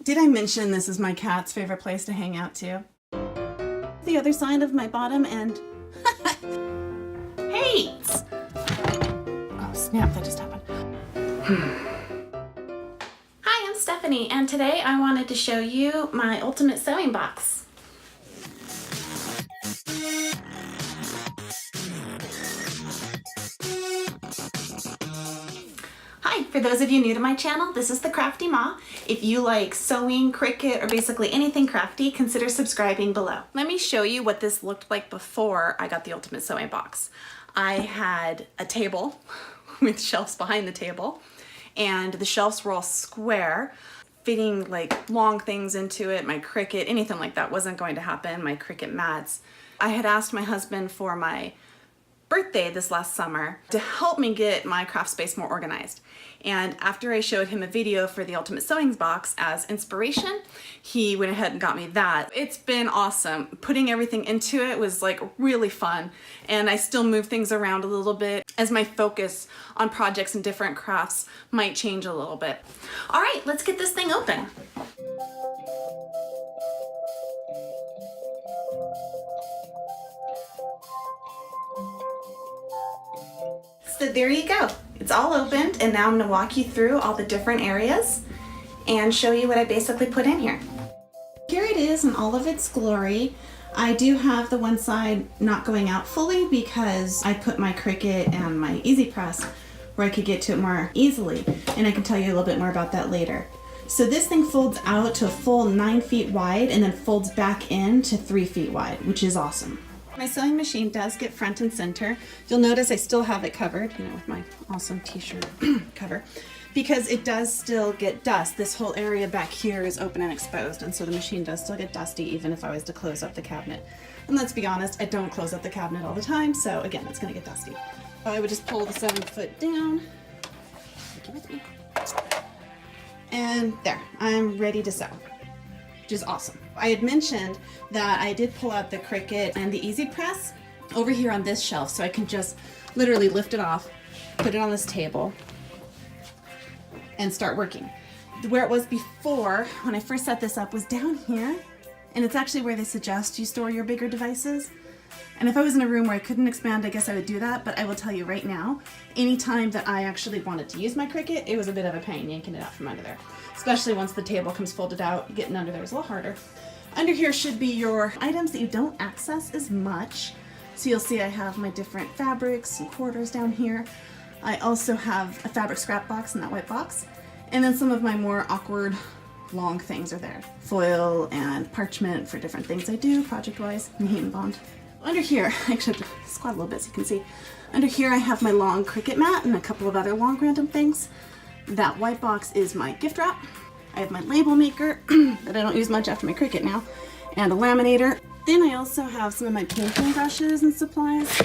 Did I mention this is my cat's favorite place to hang out too? The other side of my bottom and hates. Oh snap, that just happened. Hi, I'm Stephanie, and today I wanted to show you my ultimate sewing box. Hi, for those of you new to my channel, this is the Crafty Ma. If you like sewing, Cricut, or basically anything crafty, consider subscribing below. Let me show you what this looked like before I got the ultimate sewing box. I had a table with shelves behind the table, and the shelves were all square, fitting like long things into it. My Cricut, anything like that wasn't going to happen. My Cricut mats. I had asked my husband for my birthday this last summer to help me get my craft space more organized. And after I showed him a video for the Ultimate Sewing Box as inspiration, he went ahead and got me that. It's been awesome. Putting everything into it was like really fun, and I still move things around a little bit as my focus on projects and different crafts might change a little bit. All right, let's get this thing open. So there you go. It's all opened, and now I'm going to walk you through all the different areas and show you what I basically put in here. Here it is in all of its glory. I do have the one side not going out fully because I put my Cricut and my Easy Press where I could get to it more easily, and I can tell you a little bit more about that later. So this thing folds out to a full 9 feet wide and then folds back in to 3 feet wide, which is awesome. My sewing machine does get front and center. You'll notice I still have it covered, you know, with my awesome t-shirt cover, because it does still get dust. This whole area back here is open and exposed, and so the machine does still get dusty even if I was to close up the cabinet. And let's be honest, I don't close up the cabinet all the time, so again, it's gonna get dusty. I would just pull the sewing foot down, take it with me, and there, I'm ready to sew, which is awesome. I had mentioned that I did pull out the Cricut and the Easy Press over here on this shelf, so I can just literally lift it off, put it on this table, and start working. Where it was before, when I first set this up, was down here, and it's actually where they suggest you store your bigger devices. And if I was in a room where I couldn't expand, I guess I would do that, but I will tell you right now, anytime that I actually wanted to use my Cricut, it was a bit of a pain yanking it out from under there. Especially once the table comes folded out, getting under there is a little harder. Under here should be your items that you don't access as much. So you'll see I have my different fabrics and quarters down here. I also have a fabric scrap box in that white box. And then some of my more awkward long things are there. Foil and parchment for different things I do project-wise, and heat and bond. Under here, I actually have to squat a little bit so you can see. Under here I have my long Cricut mat and a couple of other long random things. That white box is my gift wrap. I have my label maker that I don't use much after my Cricut now, and a laminator. Then I also have some of my painting brushes and supplies,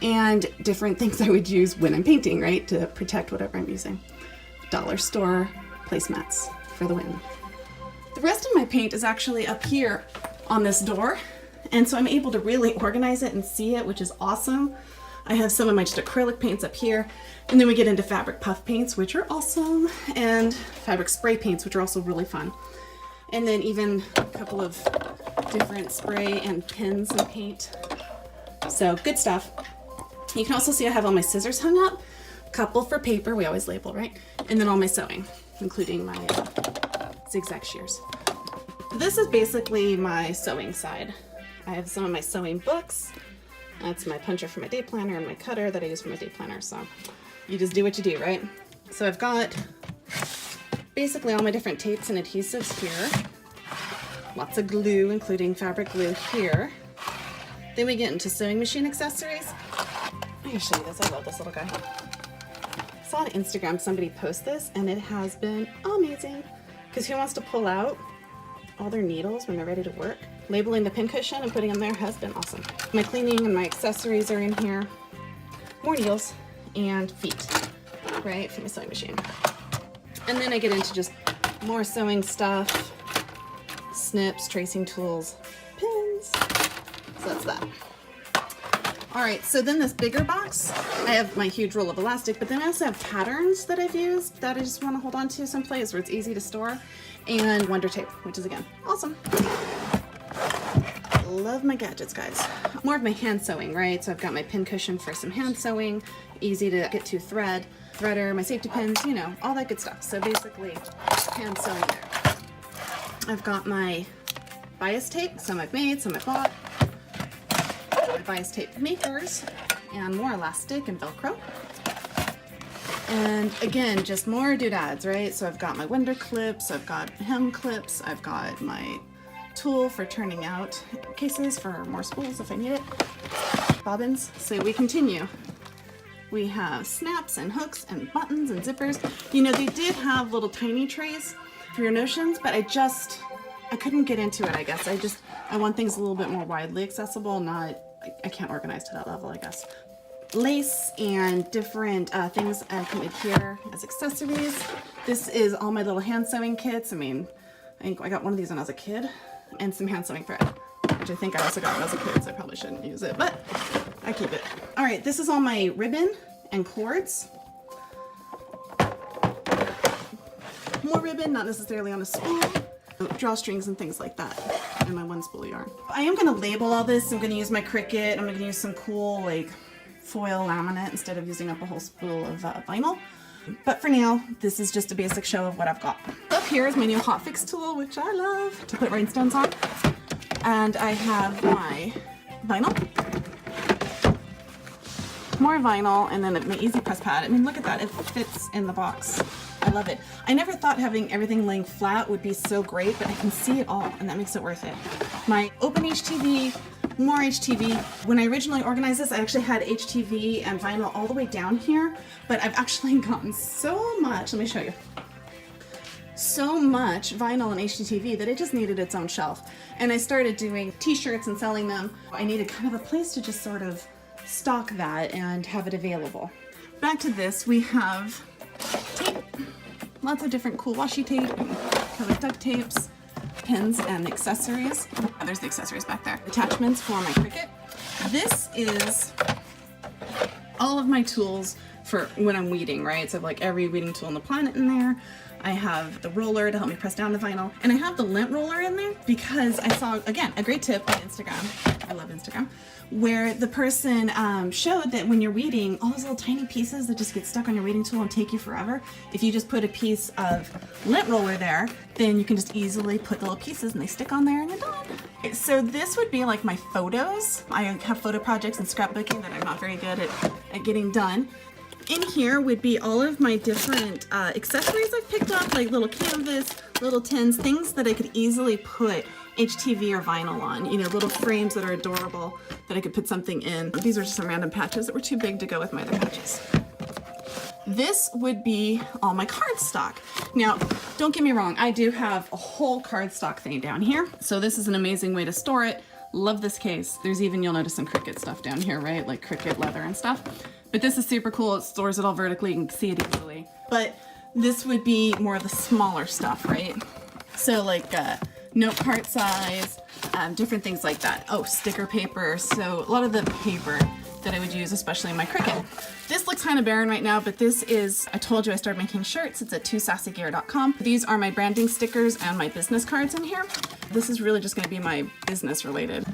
and different things I would use when I'm painting, right, to protect whatever I'm using. Dollar store placemats for the win. The rest of my paint is actually up here on this door, and so I'm able to really organize it and see it, which is awesome. I have some of my just acrylic paints up here, and then we get into fabric puff paints, which are awesome, and fabric spray paints, which are also really fun. And then even a couple of different spray and pens and paint. So good stuff. You can also see I have all my scissors hung up, a couple for paper, we always label, right? And then all my sewing, including my zigzag shears. This is basically my sewing side. I have some of my sewing books. That's my puncher for my day planner and my cutter that I use for my day planner. So you just do what you do, right? So I've got basically all my different tapes and adhesives here. Lots of glue, including fabric glue here. Then we get into sewing machine accessories. I'm gonna show you this. I love this little guy. I saw on Instagram somebody post this, and it has been amazing. Because who wants to pull out all their needles when they're ready to work? Labeling the pin cushion and putting them there has been awesome. My cleaning and my accessories are in here. More needles and feet, right, for my sewing machine. And then I get into just more sewing stuff, snips, tracing tools, pins. So that's that. All right, so then this bigger box, I have my huge roll of elastic, but then I also have patterns that I've used that I just want to hold on to someplace where it's easy to store. and Wonder Tape, which is again awesome. Love my gadgets, guys. More of my hand sewing, right? So I've got my pin cushion for some hand sewing, easy to get to thread, threader, my safety pins, you know, all that good stuff. So basically, hand sewing there. I've got my bias tape, some I've made, some I bought. My bias tape makers, and more elastic and Velcro. And again, just more doodads, right? So I've got my window clips, I've got hem clips, I've got my tool for turning out cases for more spools if I need it. Bobbins. So we continue. We have snaps and hooks and buttons and zippers. You know, they did have little tiny trays for your notions, but I couldn't get into it, I guess. I want things a little bit more widely accessible, I can't organize to that level, I guess. Lace and different things I can adhere as accessories. This is all my little hand sewing kits. I mean, I think I got one of these when I was a kid, and some hand sewing thread, which I think I also got when I was a kid, so I probably shouldn't use it, but I keep it. All right, this is all my ribbon and cords. More ribbon, not necessarily on a spool. Drawstrings and things like that, and my one spool yarn. I am gonna label all this. I'm gonna use my Cricut. I'm gonna use some cool like foil laminate instead of using up a whole spool of vinyl. But for now, this is just a basic show of what I've got. Up here is my new hotfix tool, which I love to put rhinestones on. And I have my vinyl. More vinyl, and then my easy press pad. I mean, look at that, it fits in the box. I love it. I never thought having everything laying flat would be so great, but I can see it all, and that makes it worth it. My open HTV, more HTV. When I originally organized this, I actually had HTV and vinyl all the way down here, but I've actually gotten so much, let me show you, so much vinyl and HTV that it just needed its own shelf. And I started doing t-shirts and selling them. I needed kind of a place to just sort of stock that and have it available. Back to this, we have tape, lots of different cool washi tape and colored duct tapes, pins and accessories. There's the accessories back there. Attachments for my Cricut. This is all of my tools for when I'm weeding, right? So I have like every weeding tool on the planet in there. I have the roller to help me press down the vinyl, and I have the lint roller in there because I saw, again, a great tip on Instagram. I love Instagram, where the person showed that when you're weeding, all those little tiny pieces that just get stuck on your weeding tool and take you forever, if you just put a piece of lint roller there, then you can just easily put the little pieces and they stick on there and you're done. So this would be like my photos. I have photo projects and scrapbooking that I'm not very good at getting done. In here would be all of my different accessories I've picked up, like little canvas, little tins, things that I could easily put HTV or vinyl on, you know, little frames that are adorable that I could put something in. These are just some random patches that were too big to go with my other patches. This would be all my cardstock. Now, don't get me wrong, I do have a whole cardstock thing down here, so this is an amazing way to store it. Love this case. There's even, you'll notice some Cricut stuff down here, right? Like Cricut leather and stuff. But this is super cool. It stores it all vertically. You can see it easily. But this would be more of the smaller stuff, right? So like note card size, different things like that. Oh, sticker paper. So a lot of the paper that I would use, especially in my Cricut. This looks kind of barren right now, but this is, I told you I started making shirts. It's at 2sassygear.com. These are my branding stickers and my business cards in here. This is really just going to be my business related.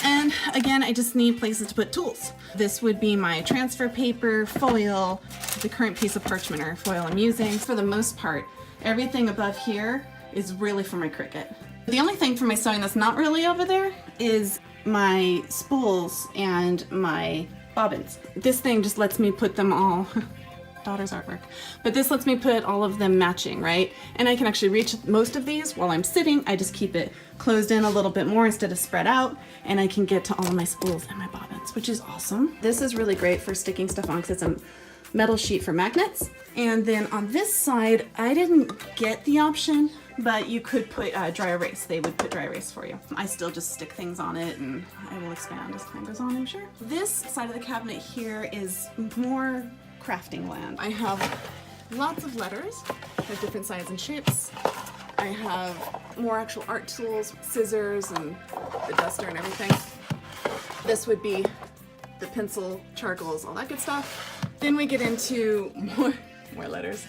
And again, I just need places to put tools. This would be my transfer paper, foil, the current piece of parchment or foil I'm using. For the most part, everything above here is really for my Cricut. The only thing for my sewing that's not really over there is my spools and my bobbins. This thing just lets me put them all, daughter's artwork, but this lets me put all of them matching, right? And I can actually reach most of these while I'm sitting. I just keep it closed in a little bit more instead of spread out, and I can get to all of my spools and my bobbins, which is awesome. This is really great for sticking stuff on because it's a metal sheet for magnets. And then on this side, I didn't get the option, but you could put dry erase. They would put dry erase for you. I still just stick things on it, and I will expand as time goes on, I'm sure. This side of the cabinet here is more crafting land. I have lots of letters of different sizes and shapes. I have more actual art tools, scissors and the duster and everything. This would be the pencil, charcoals, all that good stuff. Then we get into more letters.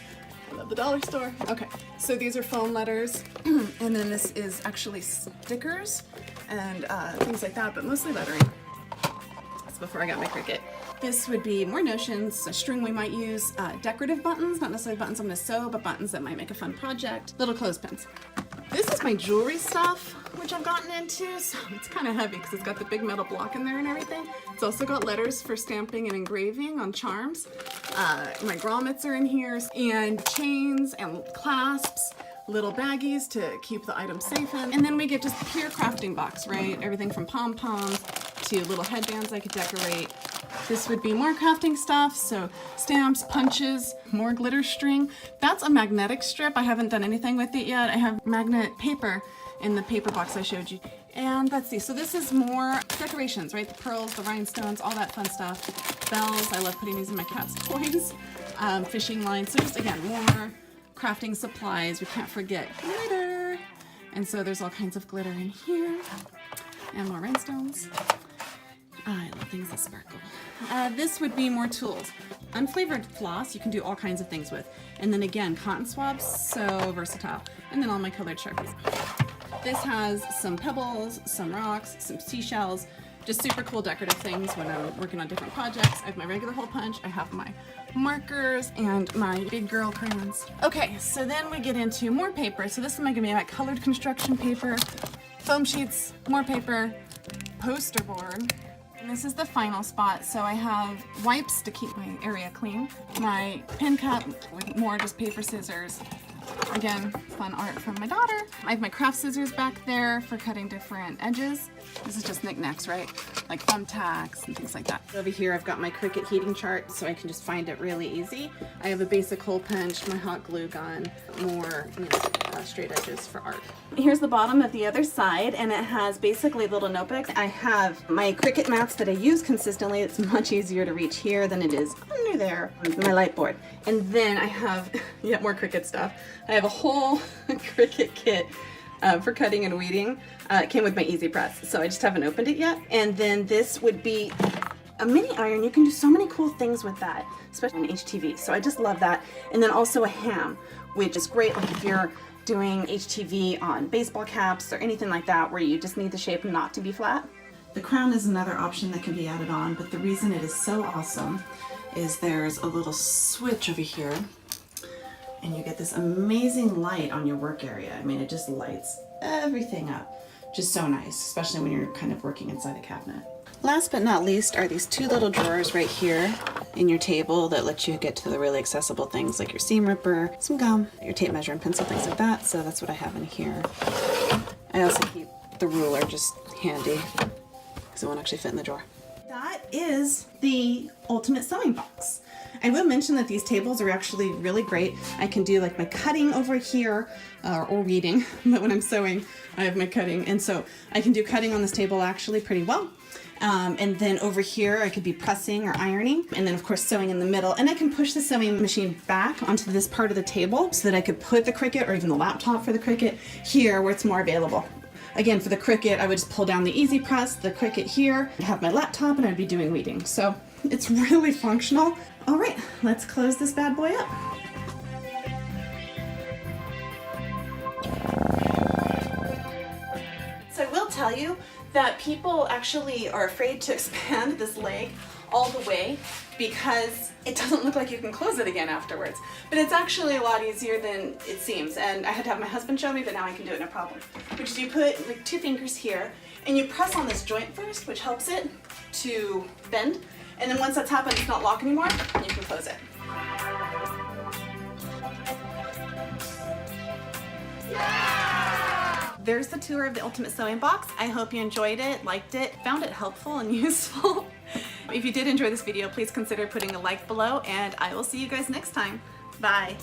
I love the dollar store. Okay, so these are foam letters, and then this is actually stickers and things like that, but mostly lettering. That's before I got my Cricut. This would be more notions, a string we might use, decorative buttons, not necessarily buttons I'm gonna sew, but buttons that might make a fun project, little clothespins. This is my jewelry stuff, which I've gotten into, so it's kind of heavy because it's got the big metal block in there and everything. It's also got letters for stamping and engraving on charms. My grommets are in here, and chains and clasps, little baggies to keep the items safe in. And then we get just pure crafting box, right? Everything from pom-poms to little headbands I could decorate. This would be more crafting stuff, so stamps, punches, more glitter string. That's a magnetic strip. I haven't done anything with it yet. I have magnet paper in the paper box I showed you. And let's see, so this is more decorations, right? The pearls, the rhinestones, all that fun stuff. Bells, I love putting these in my cat's toys. Fishing lines, so just again, more crafting supplies. We can't forget glitter. And so there's all kinds of glitter in here. And more rhinestones. I love things that sparkle. This would be more tools. Unflavored floss, you can do all kinds of things with. And then again, cotton swabs, so versatile. And then all my colored Sharpies. This has some pebbles, some rocks, some seashells, just super cool decorative things when I'm working on different projects. I have my regular hole punch, I have my markers, and my big girl crayons. Okay, so then we get into more paper. So this is gonna be my colored construction paper, foam sheets, more paper, poster board. And this is the final spot, so I have wipes to keep my area clean, my pin cup with more just paper scissors. Again, fun art from my daughter. I have my craft scissors back there for cutting different edges. This is just knickknacks, right? Like thumbtacks and things like that. Over here I've got my Cricut heating chart so I can just find it really easy. I have a basic hole punch, my hot glue gun, more straight edges for art. Here's the bottom of the other side, and it has basically little notebooks. I have my Cricut mats that I use consistently. It's much easier to reach here than it is under there on my light board. And then I have yet more Cricut stuff. I have a whole Cricut kit for cutting and weeding. It came with my Easy Press, so I just haven't opened it yet. And then this would be a mini iron. You can do so many cool things with that, especially in HTV. So I just love that. And then also a ham, which is great like if you're doing HTV on baseball caps or anything like that where you just need the shape not to be flat. The crown is another option that can be added on, but the reason it is so awesome is there's a little switch over here and you get this amazing light on your work area. I mean, it just lights everything up. Just so nice, especially when you're kind of working inside a cabinet. Last but not least are these two little drawers right here in your table that let you get to the really accessible things like your seam ripper, some gum, your tape measure and pencil, things like that. So that's what I have in here. I also keep the ruler just handy because it won't actually fit in the drawer. That is the ultimate sewing box. I will mention that these tables are actually really great. I can do like my cutting over here or weeding, but when I'm sewing, I have my cutting. And so I can do cutting on this table actually pretty well. And then over here, I could be pressing or ironing, and then of course sewing in the middle. And I can push the sewing machine back onto this part of the table so that I could put the Cricut or even the laptop for the Cricut here where it's more available. Again, for the Cricut, I would just pull down the Easy Press, the Cricut here, I'd have my laptop, and I'd be doing weeding. So it's really functional. All right, let's close this bad boy up. So I will tell you that people actually are afraid to expand this leg all the way because it doesn't look like you can close it again afterwards. But it's actually a lot easier than it seems. And I had to have my husband show me, but now I can do it no problem. Which is you put like 2 fingers here and you press on this joint first, which helps it to bend. And then once that's happened, it's not locked anymore, you can close it. Yeah! There's the tour of the Ultimate Sewing Box. I hope you enjoyed it, liked it, found it helpful and useful. If you did enjoy this video, please consider putting a like below, and I will see you guys next time. Bye.